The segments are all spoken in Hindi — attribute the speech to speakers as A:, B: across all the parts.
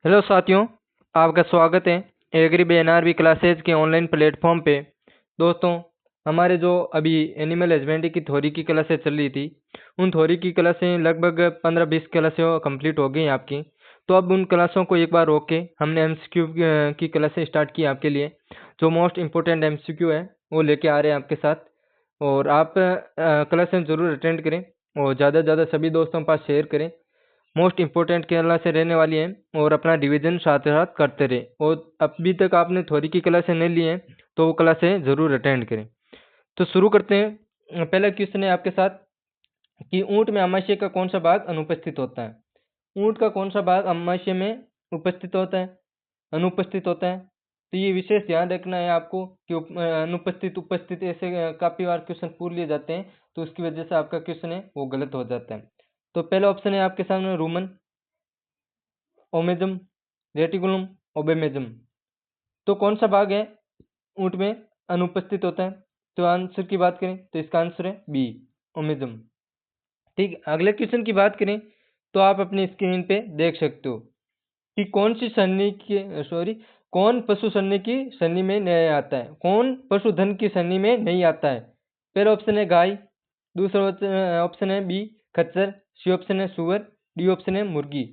A: हेलो साथियों, आपका स्वागत है एग्री BNRB क्लासेज के ऑनलाइन प्लेटफॉर्म पे। दोस्तों, हमारे जो अभी एनिमल हस्बेंड्री की थ्योरी की क्लासेज चल रही थी, उन थ्योरी की क्लासें लगभग 15-20 क्लासें कंप्लीट हो गई हैं आपकी। तो अब उन क्लासों को एक बार रोक के हमने MCQ की क्लासें स्टार्ट की आपके लिए। जो मोस्ट इम्पोर्टेंट MCQ है वो लेके आ रहे हैं आपके साथ, और आप क्लासें ज़रूर अटेंड करें और ज़्यादा से ज़्यादा सभी दोस्तों के पास शेयर करें। मोस्ट इम्पोर्टेंट केरला से रहने वाली है और अपना रिवीजन साथ साथ करते रहे। और अभी तक आपने थ्योरी की क्लासें नहीं ली हैं तो वो क्लासें ज़रूर अटेंड करें। तो शुरू करते हैं। पहला क्वेश्चन है आपके साथ कि ऊँट में आमाशय का कौन सा भाग अनुपस्थित होता है। ऊँट का कौन सा भाग आमाशय में उपस्थित होता है, अनुपस्थित होता है। तो ये विशेष ध्यान रखना है आपको कि अनुपस्थित उपस्थित ऐसे काफ़ी बार क्वेश्चन पूछ लिए जाते हैं, तो उसकी वजह से आपका क्वेश्चन है वो गलत हो जाता है। तो पहला ऑप्शन है आपके सामने रूमन, ओमेजम, रेटिकुलम, ओबेमेजम। तो कौन सा भाग है ऊँट में अनुपस्थित होता है। तो आंसर की बात करें तो इसका आंसर है बी, ओमेजम। ठीक है, अगले क्वेश्चन की बात करें तो आप अपनी स्क्रीन पे देख सकते हो कि कौन पशु सरनी की सरनी में नहीं आता है, कौन पशुधन की सरनी में नहीं आता है। पहला ऑप्शन है गाय, दूसरा ऑप्शन है बी खच्चर, सी ऑप्शन है सुअर, डी ऑप्शन है मुर्गी।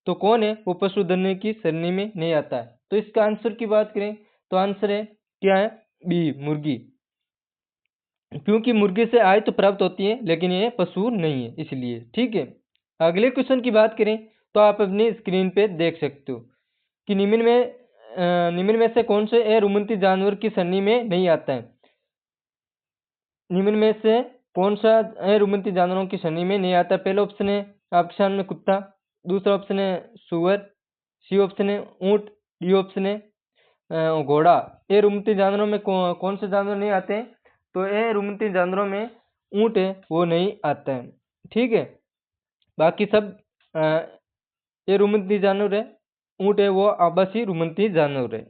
A: तो कौन है वो पशुधन की सरनी में नहीं आता है। तो इसका आंसर की बात करें तो आंसर है क्या है, बी मुर्गी। क्योंकि मुर्गी से आय तो प्राप्त होती है लेकिन ये पशु नहीं है इसलिए। ठीक है, अगले क्वेश्चन की बात करें तो आप अपनी स्क्रीन पे देख सकते हो कि निम्न में से कौन से अरुमंती जानवर की श्रेणी में नहीं आता है। निम्न में से कौन सा अरुमंती जानवरों की श्रेणी में नहीं आता है। पहला ऑप्शन है आपके सामने कुत्ता, दूसरा ऑप्शन है सुअर, सी ऑप्शन है ऊँट, डी ऑप्शन है घोड़ा। अरुमंती जानवरों में कौन से जानवर नहीं आते हैं। तो अरुमंती जानवरों में ऊँट है वो नहीं आता है। ठीक है, बाकी सब अरुमंती जानवर है, ऊँट है वो आवासीय रुमंती जानवर है।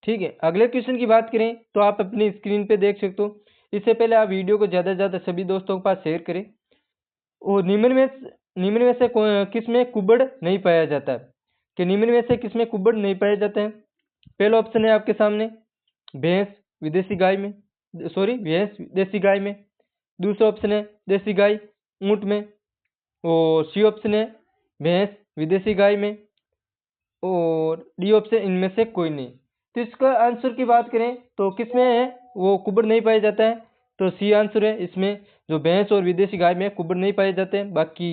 A: ठीक है, अगले क्वेश्चन की बात करें तो आप अपनी स्क्रीन पे देख सकते हो। इससे पहले आप वीडियो को ज़्यादा से ज़्यादा सभी दोस्तों के पास शेयर करें। और निम्न में से किस में कुबड़ नहीं पाया जाता है। कि निम्न में से किस में कुबड़ नहीं पाया जाता है। पहला ऑप्शन है आपके सामने भैंस विदेशी गाय में, भैंस देसी गाय में। दूसरा ऑप्शन है देसी गाय ऊँट में, और सी ऑप्शन है भैंस विदेशी गाय में, और डी ऑप्शन इनमें से कोई नहीं। तो इसका आंसर की बात करें तो किसमें है वो कुबड़ नहीं पाया जाता है। तो सी आंसर है इसमें, जो भैंस और विदेशी गाय में कुबड़ नहीं पाए जाते हैं। बाकी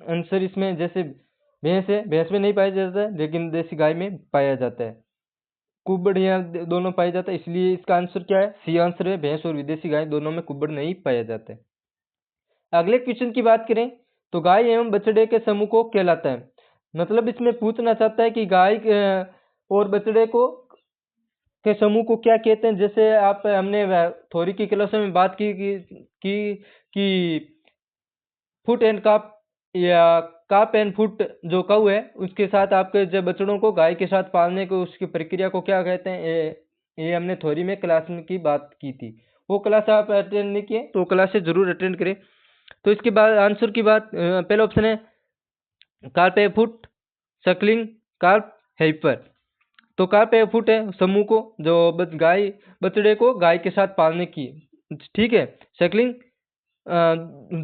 A: आंसर इसमें जैसे भैंस है, भैंस में नहीं पाया जाता है लेकिन देसी गाय में पाया जाता है। कुबड़ यहाँ दोनों पाया जाता है, इसलिए इसका आंसर क्या है, सी आंसर है, भैंस और विदेशी गाय दोनों में कुबड़ नहीं पाया जाता है। अगले क्वेश्चन की बात करें तो गाय एवं बछड़े के समूह को कहलाता है। मतलब इसमें पूछना चाहता है कि गाय और बछड़े को के समूह को क्या कहते हैं। जैसे आप हमने थ्योरी की क्लास में बात की कि फुट एंड काप, या काप एंड फुट जो कऊ है उसके साथ आपके जब बछड़ों को गाय के साथ पालने को उसकी प्रक्रिया को क्या कहते हैं, ये हमने थ्योरी में क्लास में की बात की थी। वो क्लास आप अटेंड नहीं किए तो क्लास से जरूर अटेंड करें। तो इसके बाद आंसर की बात, पहला ऑप्शन है कार्प ए फुट, सकलिंग, कार्प, हेल्पर। तो कार्प ए फुट है समूह को जो गाय बछड़े को गाय के साथ पालने की। ठीक है, सकलिंग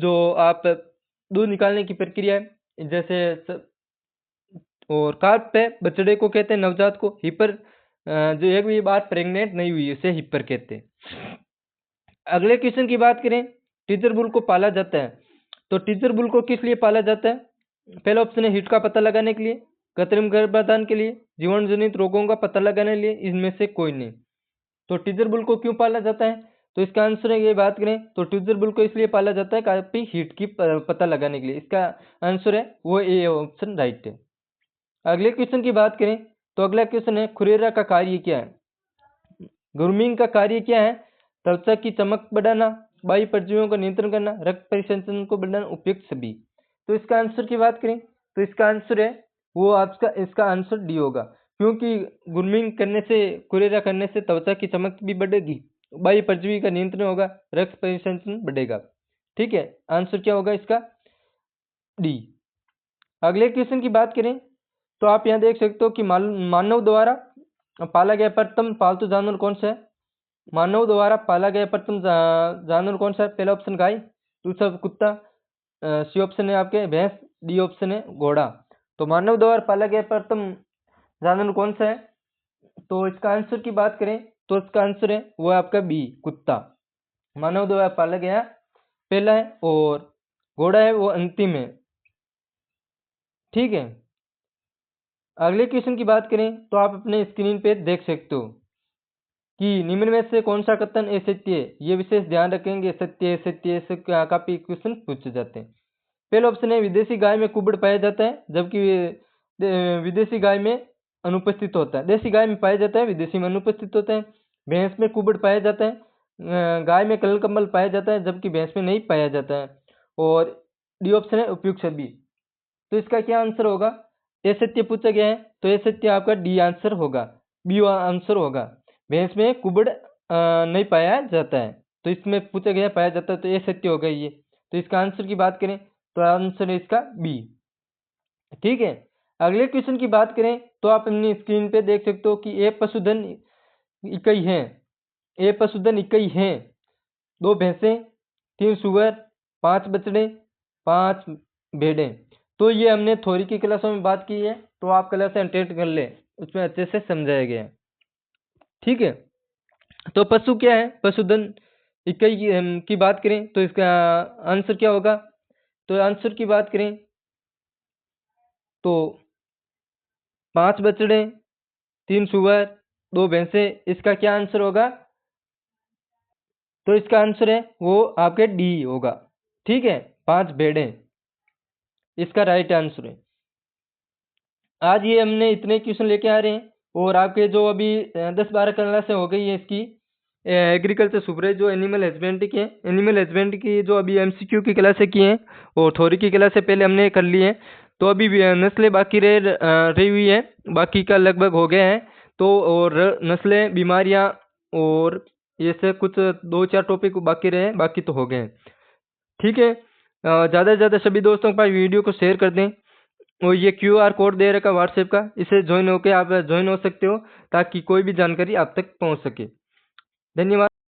A: जो आप दूध निकालने की प्रक्रिया है जैसे और कार्प पे बछड़े को कहते हैं नवजात को। हिपर जो एक भी बार प्रेग्नेंट नहीं हुई उसे हिपर कहते हैं। अगले क्वेश्चन की बात करें, टीचर बुल को पाला जाता है। तो टीचर बुल को किस लिए पाला जाता है। पहला ऑप्शन है हिट का पता लगाने के लिए, कृत्रिम गर्भाधान के लिए, जीवाणु जनित रोगों का पता लगाने के लिए, इनमें से कोई नहीं। तो टीचर बुल को क्यों पाला जाता है। तो इसका आंसर है, ये बात करें तो टीचर बुल को इसलिए पाला जाता है काफी हीट की पता लगाने के लिए। इसका आंसर है वो ए ऑप्शन राइट है। अगले क्वेश्चन की बात करें तो अगला क्वेश्चन है खुरेरा का कार्य क्या है। ग्रूमिंग का कार्य क्या है, त्वचा की चमक बढ़ाना, वायु परजीवियों का नियंत्रण करना, रक्त परिसंचरण को बढ़ाना, उपयुक्त सभी। तो इसका आंसर की बात करें तो इसका आंसर है वो आपका, इसका आंसर डी होगा। क्योंकि ग्रूमिंग करने से, कुरेरा करने से त्वचा की चमक भी बढ़ेगी, वायु परजीवी का नियंत्रण होगा, रक्त परिसंचरण बढ़ेगा। ठीक है, आंसर क्या होगा इसका, डी। अगले क्वेश्चन की बात करें तो आप यहाँ देख सकते हो कि मानव द्वारा पाला गया प्रथम पालतू जानवर कौन सा है। मानव द्वारा पाला गया प्रथम जानवर कौन सा है। पहला ऑप्शन गाय, दूसरा कुत्ता, सी ऑप्शन है आपके भैंस, डी ऑप्शन है घोड़ा। तो मानव द्वारा पाला गया प्रथम जानवर कौन सा है। तो इसका आंसर की बात करें तो इसका आंसर है वो है आपका बी कुत्ता। मानव द्वारा पाला गया पहला है और घोड़ा है वो अंतिम है। ठीक है, अगले क्वेश्चन की बात करें तो आप अपने स्क्रीन पे देख सकते हो कि निम्न में से कौन सा कथन असत्य है। ये विशेष ध्यान रखेंगे, सत्य असत्य ऐसे काफी क्वेश्चन पूछे जाते हैं। पहला ऑप्शन है विदेशी गाय में कुबड़ पाया जाता है जबकि विदेशी गाय में अनुपस्थित होता है। देसी गाय में पाया जाता है, विदेशी में अनुपस्थित होता है। भैंस में कुबड़ पाया जाता है, गाय में कलर कम्बल पाया जाता है जबकि भैंस में नहीं पाया जाता है। और डी ऑप्शन है उपयुक्त सभी। तो इसका क्या आंसर होगा। ये सत्य पूछा गया है तो ये सत्य आपका डी आंसर होगा, बी आंसर होगा। भैंस में कुबड़ नहीं पाया जाता है तो इसमें पूछा गया पाया जाता है तो ये सत्य होगा ये। तो इसका आंसर की बात करें तो आंसर है इसका बी। ठीक है, अगले क्वेश्चन की बात करें तो आप अपनी स्क्रीन पे देख सकते हो कि ए पशुधन इकाई है। ए पशुधन इकाई है 2 भैंसें, 3 सुअर, 5 बछड़े, 5 भेड़ें। तो ये हमने थ्योरी की क्लासों में बात की है तो आप क्लास अटेंड कर ले, उसमें अच्छे से समझाया गया है। ठीक है, तो पशु क्या है, पशुधन इकाई की बात करें तो इसका आंसर क्या होगा। तो आंसर की बात करें तो 5 बछड़े, 3 सुअर, 2 भैंसे, इसका क्या आंसर होगा। तो इसका आंसर है वो आपके डी होगा। ठीक है, 5 भेड़ें इसका राइट आंसर है। आज ये हमने इतने क्वेश्चन लेके आ रहे हैं और आपके जो अभी 10-12 क्लासें हो गई है इसकी एग्रीकल्चर सुपर जो एनिमल हस्बेंड्री के एनिमल हस्बेंड्री की जो अभी एमसीक्यू की क्लासें की हैं और थ्योरी की क्लासें पहले हमने कर ली है। तो अभी नस्लें बाकी रही हुई है, बाकी का लगभग हो गया है। तो और नस्लें, बीमारियां और ये से कुछ 2-4 टॉपिक बाकी रहे, बाकी तो हो गए हैं। ठीक है, ज़्यादा से ज़्यादा सभी दोस्तों के पास वीडियो को शेयर कर दें और ये QR कोड दे रखा व्हाट्सएप का, इसे ज्वाइन होकर आप ज्वाइन हो सकते हो ताकि कोई भी जानकारी आप तक पहुंच सके। धन्यवाद।